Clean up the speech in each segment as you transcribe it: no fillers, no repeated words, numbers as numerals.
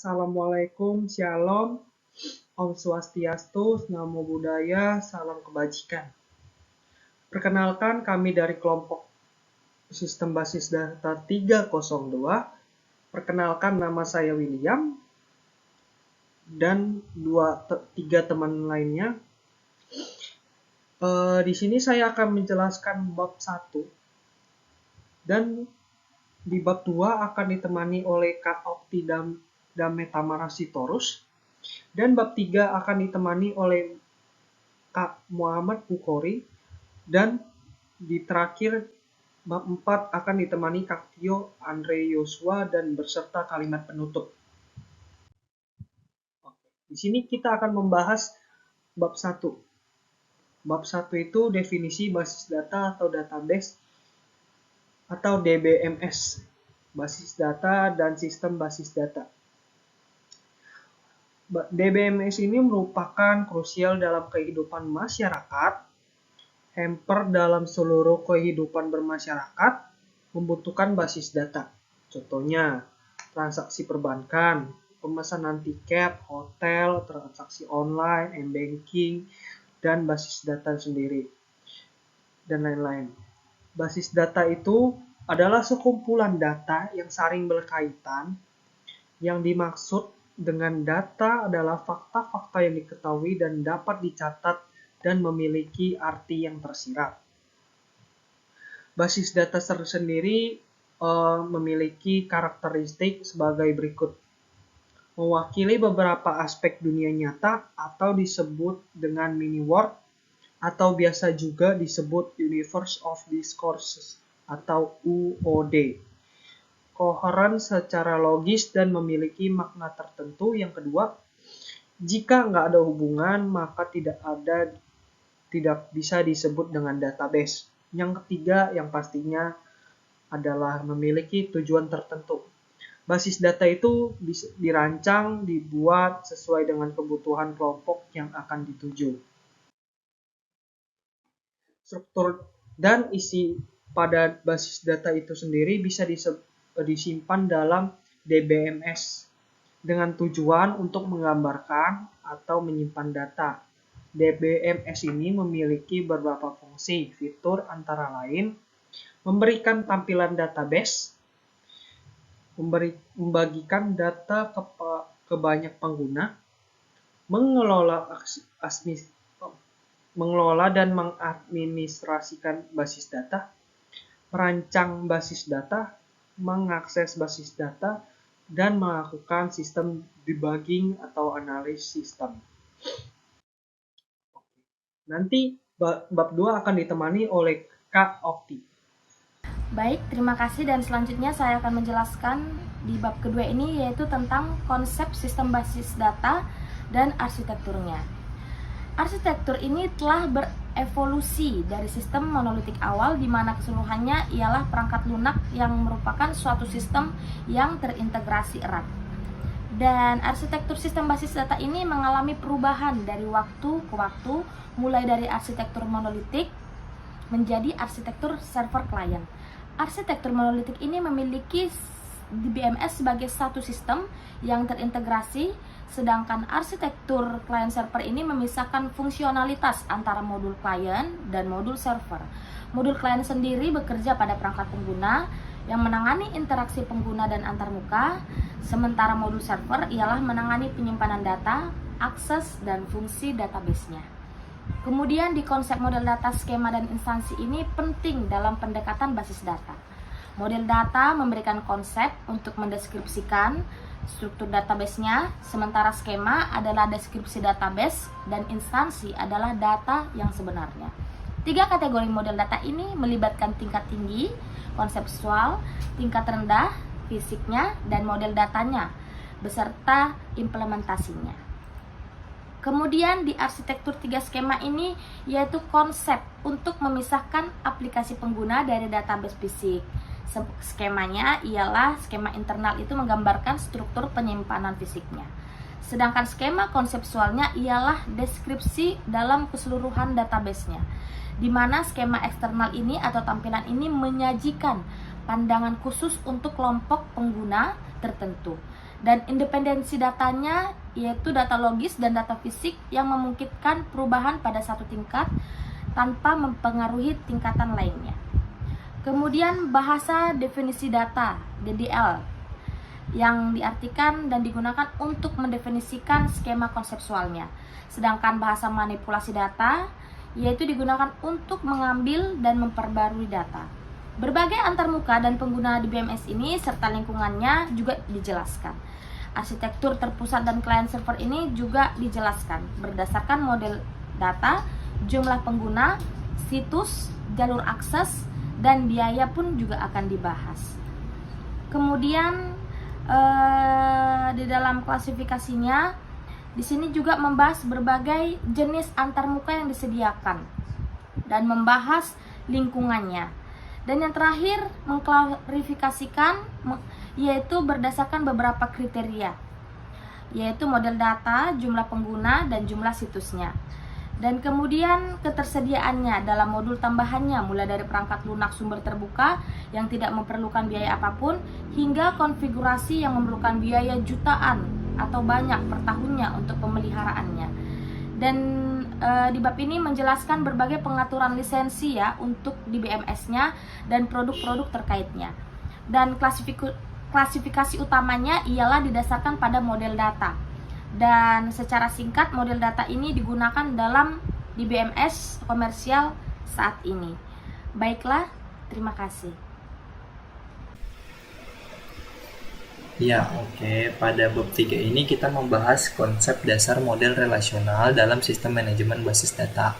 Assalamualaikum, Shalom, Om Swastiastu, Namo Buddhaya, Salam Kebajikan. Perkenalkan, kami dari kelompok Sistem Basis Data 302. Perkenalkan, nama saya William dan tiga teman lainnya. Di sini saya akan menjelaskan bab 1 dan di bab 2 akan ditemani oleh Kak Okti Dametamara Sitorus, dan bab 3 akan ditemani oleh Kak Muhammad Bukhori, dan di terakhir bab 4 akan ditemani Kak Tio Andre Yosua dan berserta kalimat penutup. Di sini kita akan membahas bab 1. Bab 1 itu definisi basis data atau database atau DBMS, basis data dan sistem basis data. DBMS ini merupakan krusial dalam kehidupan masyarakat, hampir dalam seluruh kehidupan bermasyarakat membutuhkan basis data. Contohnya, transaksi perbankan, pemesanan tiket, hotel, transaksi online, m-banking, dan basis data sendiri, dan lain-lain. Basis data itu adalah sekumpulan data yang saling berkaitan. Yang dimaksud dengan data adalah fakta-fakta yang diketahui dan dapat dicatat dan memiliki arti yang tersirat. Basis data sendiri memiliki karakteristik sebagai berikut. Mewakili beberapa aspek dunia nyata atau disebut dengan mini world, atau biasa juga disebut Universe of Discourses atau UOD. Koheren secara logis dan memiliki makna tertentu. Yang kedua, jika nggak ada hubungan maka tidak bisa disebut dengan database. Yang ketiga, yang pastinya adalah memiliki tujuan tertentu. Basis data itu dirancang, dibuat sesuai dengan kebutuhan kelompok yang akan dituju. Struktur dan isi pada basis data itu sendiri bisa disimpan dalam DBMS dengan tujuan untuk menggambarkan atau menyimpan data. DBMS ini memiliki beberapa fungsi, fitur antara lain memberikan tampilan database, membagikan data ke banyak pengguna, mengelola dan mengadministrasikan basis data, merancang basis data, mengakses basis data, dan melakukan sistem debugging atau analisis sistem. Nanti bab 2 akan ditemani oleh Kak Okti. Baik, terima kasih, dan selanjutnya saya akan menjelaskan di bab kedua ini, yaitu tentang konsep sistem basis data dan arsitekturnya. Arsitektur ini telah berevolusi dari sistem monolitik awal, di mana keseluruhannya ialah perangkat lunak yang merupakan suatu sistem yang terintegrasi erat. Dan arsitektur sistem basis data ini mengalami perubahan dari waktu ke waktu, mulai dari arsitektur monolitik menjadi arsitektur server client. Arsitektur monolitik ini memiliki DBMS sebagai satu sistem yang terintegrasi, sedangkan arsitektur client server ini memisahkan fungsionalitas antara modul client dan modul server. Modul client sendiri bekerja pada perangkat pengguna yang menangani interaksi pengguna dan antarmuka, sementara modul server ialah menangani penyimpanan data, akses, dan fungsi database-nya. Kemudian di konsep model data, skema, dan instansi ini penting dalam pendekatan basis data. Model data memberikan konsep untuk mendeskripsikan struktur database-nya, sementara skema adalah deskripsi database dan instansi adalah data yang sebenarnya. Tiga kategori model data ini melibatkan tingkat tinggi, konseptual, tingkat rendah, fisiknya, dan model datanya, beserta implementasinya. Kemudian di arsitektur 3 skema ini yaitu konsep untuk memisahkan aplikasi pengguna dari database fisik. Skemanya ialah skema internal, itu menggambarkan struktur penyimpanan fisiknya. Sedangkan skema konseptualnya ialah deskripsi dalam keseluruhan database-nya, di mana skema eksternal ini atau tampilan ini menyajikan pandangan khusus untuk kelompok pengguna tertentu. Dan independensi datanya yaitu data logis dan data fisik yang memungkinkan perubahan pada satu tingkat tanpa mempengaruhi tingkatan lainnya. Kemudian bahasa definisi data (DDL) yang diartikan dan digunakan untuk mendefinisikan skema konseptualnya. Sedangkan bahasa manipulasi data yaitu digunakan untuk mengambil dan memperbarui data. Berbagai antarmuka dan pengguna di BMS ini serta lingkungannya juga dijelaskan. Arsitektur terpusat dan client server ini juga dijelaskan berdasarkan model data, jumlah pengguna, situs, jalur akses, dan biaya pun juga akan dibahas. Kemudian di dalam klasifikasinya, di sini juga membahas berbagai jenis antarmuka yang disediakan dan membahas lingkungannya. Dan yang terakhir mengklarifikasikan yaitu berdasarkan beberapa kriteria, yaitu model data, jumlah pengguna, dan jumlah situsnya. Dan kemudian ketersediaannya dalam modul tambahannya mulai dari perangkat lunak sumber terbuka yang tidak memerlukan biaya apapun hingga konfigurasi yang memerlukan biaya jutaan atau banyak per tahunnya untuk pemeliharaannya. Dan di bab ini menjelaskan berbagai pengaturan lisensi ya untuk di BMS-nya dan produk-produk terkaitnya. Dan klasifikasi utamanya ialah didasarkan pada model data. Dan secara singkat model data ini digunakan di BMS komersial saat ini. Baiklah, terima kasih. Ya, oke. Pada bab 3 ini kita membahas konsep dasar model relasional dalam sistem manajemen basis data.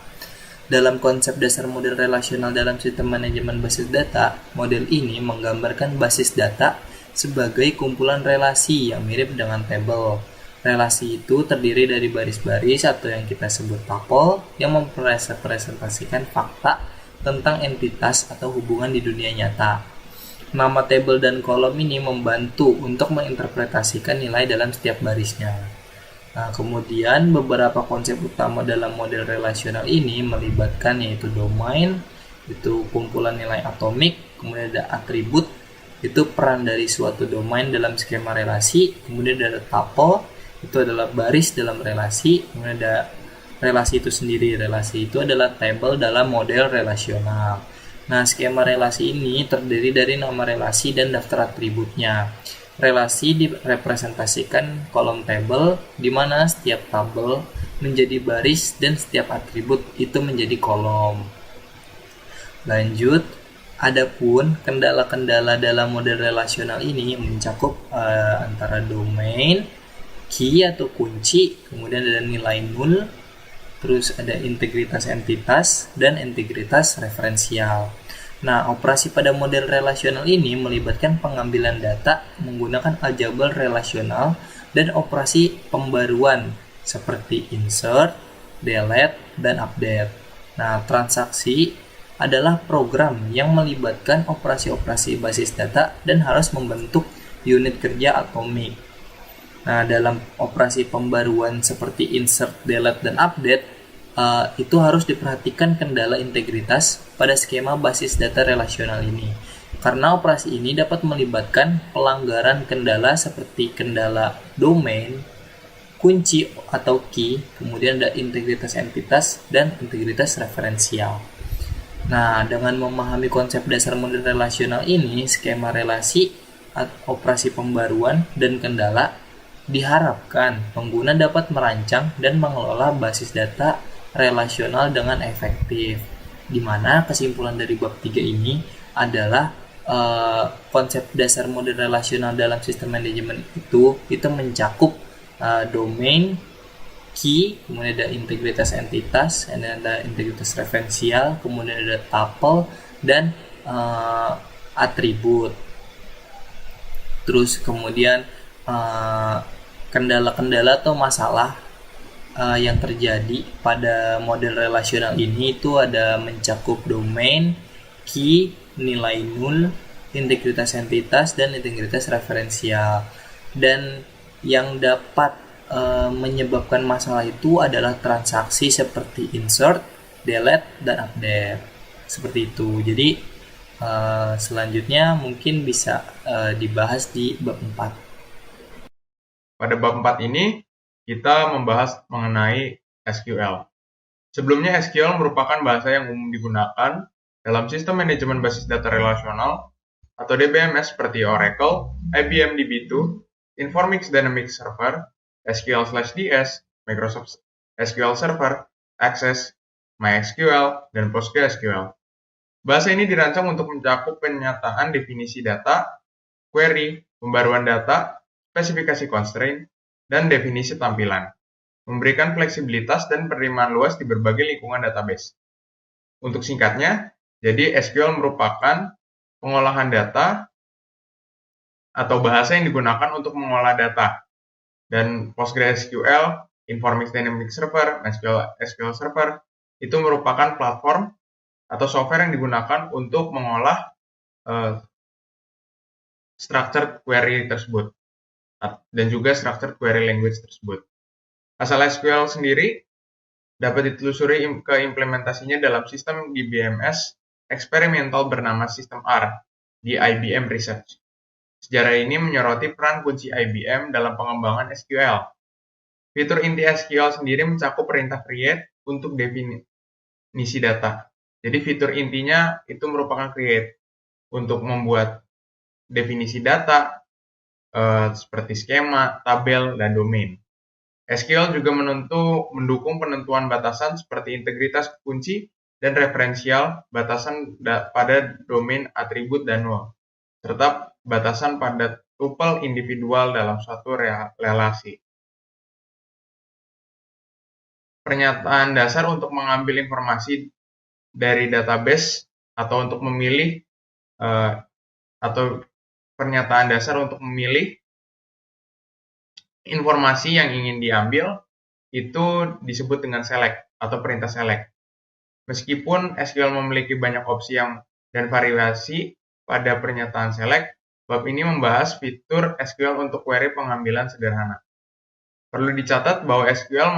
Dalam konsep dasar model relasional dalam sistem manajemen basis data, model ini menggambarkan basis data sebagai kumpulan relasi yang mirip dengan tabel. Relasi itu terdiri dari baris-baris atau yang kita sebut tupel yang merepresentasikan fakta tentang entitas atau hubungan di dunia nyata. Nama tabel dan kolom ini membantu untuk menginterpretasikan nilai dalam setiap barisnya. Nah, kemudian beberapa konsep utama dalam model relasional ini melibatkan yaitu domain, itu kumpulan nilai atomik, kemudian ada atribut, itu peran dari suatu domain dalam skema relasi, kemudian ada tuple, itu adalah baris dalam relasi, kemudian ada relasi itu sendiri. Relasi itu adalah tabel dalam model relasional. Nah, skema relasi ini terdiri dari nama relasi dan daftar atributnya. Relasi direpresentasikan kolom tabel, di mana setiap tabel menjadi baris dan setiap atribut itu menjadi kolom. Lanjut, adapun kendala-kendala dalam model relasional ini mencakup antara domain, key atau kunci, kemudian ada nilai nul, terus ada integritas entitas dan integritas referensial. Nah, operasi pada model relasional ini melibatkan pengambilan data menggunakan aljabar relasional dan operasi pembaruan seperti insert, delete, dan update. Nah, transaksi adalah program yang melibatkan operasi-operasi basis data dan harus membentuk unit kerja atomik. Nah, dalam operasi pembaruan seperti insert, delete, dan update, itu harus diperhatikan kendala integritas pada skema basis data relasional ini. Karena operasi ini dapat melibatkan pelanggaran kendala seperti kendala domain, kunci atau key, kemudian ada integritas entitas dan integritas referensial. Nah, dengan memahami konsep dasar model relasional ini, skema relasi, operasi pembaruan, dan kendala, diharapkan pengguna dapat merancang dan mengelola basis data relasional dengan efektif. Di mana kesimpulan dari bab 3 ini adalah konsep dasar model relasional dalam sistem manajemen itu mencakup domain, key, kemudian ada integritas entitas, ada integritas referensial, kemudian ada tuple dan atribut. Terus kemudian kendala-kendala atau masalah yang terjadi pada model relasional ini itu ada mencakup domain, key, nilai nul, integritas entitas, dan integritas referensial. Dan yang dapat menyebabkan masalah itu adalah transaksi seperti insert, delete, dan update. Seperti itu. Jadi selanjutnya mungkin bisa dibahas di bab 4. Pada bab 4 ini, kita membahas mengenai SQL. Sebelumnya, SQL merupakan bahasa yang umum digunakan dalam sistem manajemen basis data relasional atau DBMS seperti Oracle, IBM DB2, Informix Dynamics Server, SQL/DS, Microsoft SQL Server, Access, MySQL, dan PostgreSQL. Bahasa ini dirancang untuk mencakup penyataan definisi data, query, pembaruan data, spesifikasi constraint, dan definisi tampilan, memberikan fleksibilitas dan penerimaan luas di berbagai lingkungan database. Untuk singkatnya, jadi SQL merupakan pengolahan data atau bahasa yang digunakan untuk mengolah data. Dan PostgreSQL, Informix Dynamics Server, SQL Server, itu merupakan platform atau software yang digunakan untuk mengolah structured query tersebut dan juga structured query language tersebut. Asal SQL sendiri dapat ditelusuri ke implementasinya dalam sistem DBMS eksperimental bernama Sistem R di IBM Research. Sejarah ini menyoroti peran kunci IBM dalam pengembangan SQL. Fitur inti SQL sendiri mencakup perintah create untuk definisi data. Jadi fitur intinya itu merupakan create untuk membuat definisi data seperti skema, tabel, dan domain. SQL juga mendukung penentuan batasan seperti integritas kunci dan referensial, batasan pada domain atribut dan null, serta batasan pada tuple individual dalam suatu relasi. Pernyataan dasar untuk mengambil informasi dari database atau untuk memilih atau pernyataan dasar untuk memilih informasi yang ingin diambil itu disebut dengan select atau perintah select. Meskipun SQL memiliki banyak opsi dan variasi pada pernyataan select, bab ini membahas fitur SQL untuk query pengambilan sederhana. Perlu dicatat bahwa SQL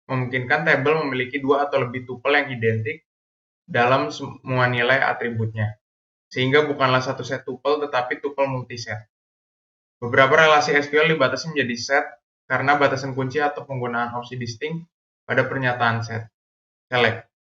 memungkinkan tabel memiliki 2 atau lebih tuple yang identik dalam semua nilai atributnya, sehingga bukanlah satu set tuple tetapi tuple multiset. Beberapa relasi SQL dibatasi menjadi set karena batasan kunci atau penggunaan opsi distinct pada pernyataan select.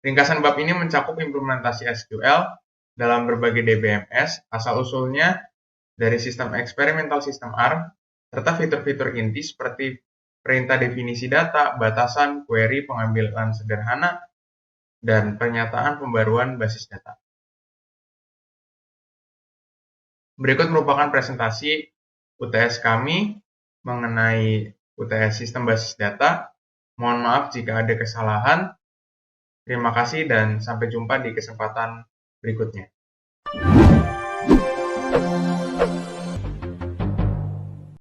Ringkasan bab ini mencakup implementasi SQL dalam berbagai DBMS, asal-usulnya dari sistem eksperimental sistem R, serta fitur-fitur inti seperti perintah definisi data, batasan, query, pengambilan sederhana, dan pernyataan pembaruan basis data. Berikut merupakan presentasi UTS kami mengenai UTS Sistem Basis Data. Mohon maaf jika ada kesalahan. Terima kasih dan sampai jumpa di kesempatan berikutnya.